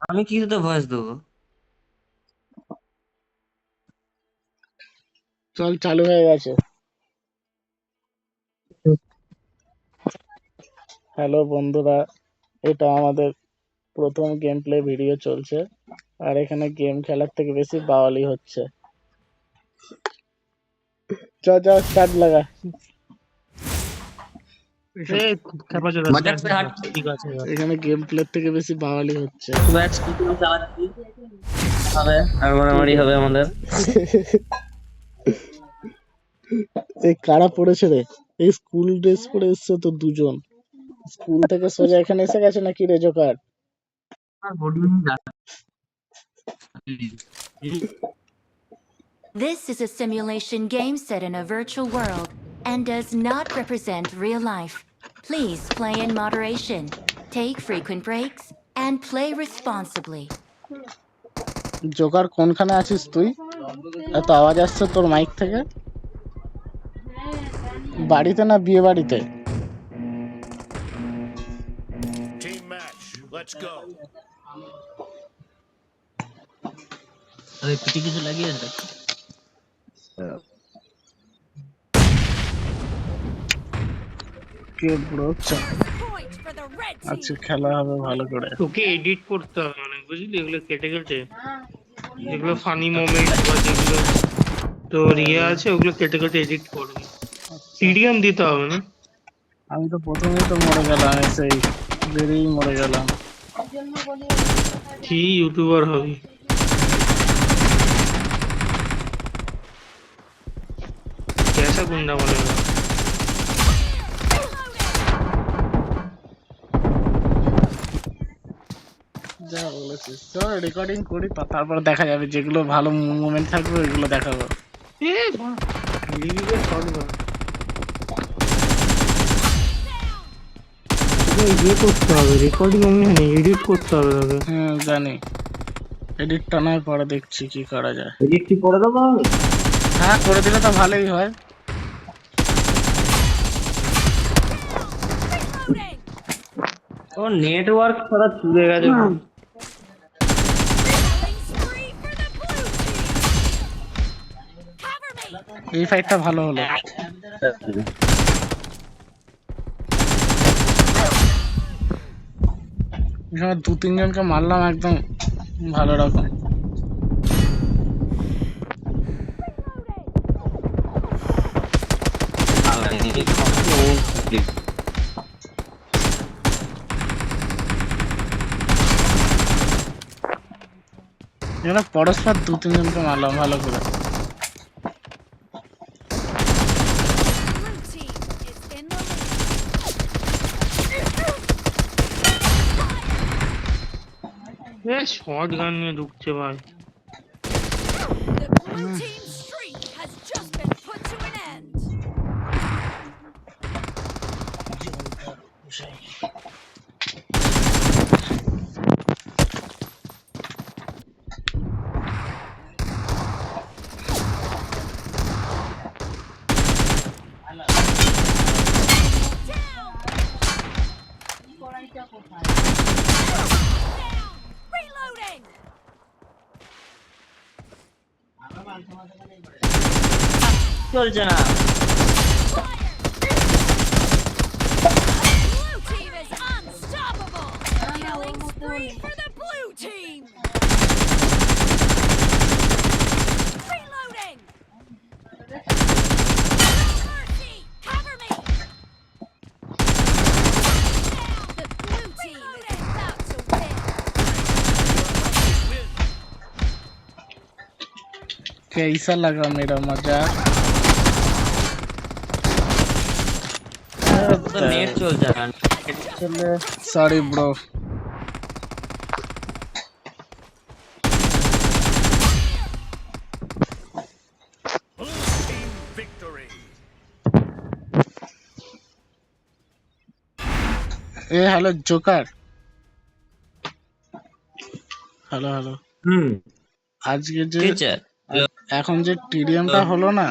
আমি কিছুতে ভয়েস দেবো? চল, চালু হয়ে গেছে। হ্যালো বন্ধুরা, এটা আমাদের প্রথম গেম প্লে ভিডিও চলছে, আর এখানে গেম খেলার থেকে বেশি বাওয়ালি হচ্ছে। চ চ স্টার্ট লাগা। মজাক করে হাঁট। এখানে গেম প্লে থেকে বেশি বাওয়ালি হচ্ছে। শুধু এক স্কুটি চালাচ্ছি হবে আর মারামারি হবে আমাদের। এই কারা পড়েছে রে? এই স্কুল ড্রেস পরে এসছে তো দুজন। স্কুল থেকে সোজা এখানে এসে গেছে নাকি রে জোকার? আর বডি না। This is a simulation game set in a virtual world and does not represent real life. Please play in moderation, take frequent breaks, and play responsibly. Joker কোনখানে আছিস তুই? এত আওয়াজ আসছে তোর মাইক থেকে। বাড়িতে না বিয়ে বাড়িতে? Team match. Let's go. আরে পিটি কিছু লাগিয়েছে? কে ব্রো? আচ্ছা, খেলা হবে ভালো করে। তোকে এডিট করতে হবে অনেক, বুঝলি? এগুলো কেটে কেটে, যেগুলো ফানি মোমেন্ট বা যেগুলো তোর আছে ওগুলো কেটে কেটে এডিট করবি। সিডিএম দিতে হবে না? আমি তো প্রথমেই তো মরে গেলাম, সেই বেরিয়েই মরে গেলাম। কি ইউটিউবার হবি? कैसा गुंडा बनेगा? যা বলেছিস, চল রেকর্ডিং করি, তারপর দেখা যাবে, যেগুলো ভালো মোমেন্ট থাকবে ওইগুলো দেখাবো। ए লিভিকে শট বল। ইয়ে করতে হবে, রেকর্ডিং এমনি এডিট করতে হবে তোকে। জানি, এডিটটা নয় পরে দেখছি কি করা যায়। এডিট কি করে দেবো আমি? হ্যাঁ, করে দিলে তো ভালোই হয়। ও নেটওয়ার্ক সারা চুরে গেছে। এই ফাইটটা ভালো হলো। এখানে 2-3 জনকে মারলাম একদম ভালো রকম। এখানে পরস্পর 2-3 জনকে মারলাম ভালো করে। এ শর্ট গান নিয়ে ঢুকছে ভাই। চলছে না। कैसा लगा मेरा मजाक? তো নেট চলছে না। चले, सॉरी ब्रो। Team victory. ए हेलो जोकर। Hello hello. আজকে যে এখন যে টিডিএমটা হলো না,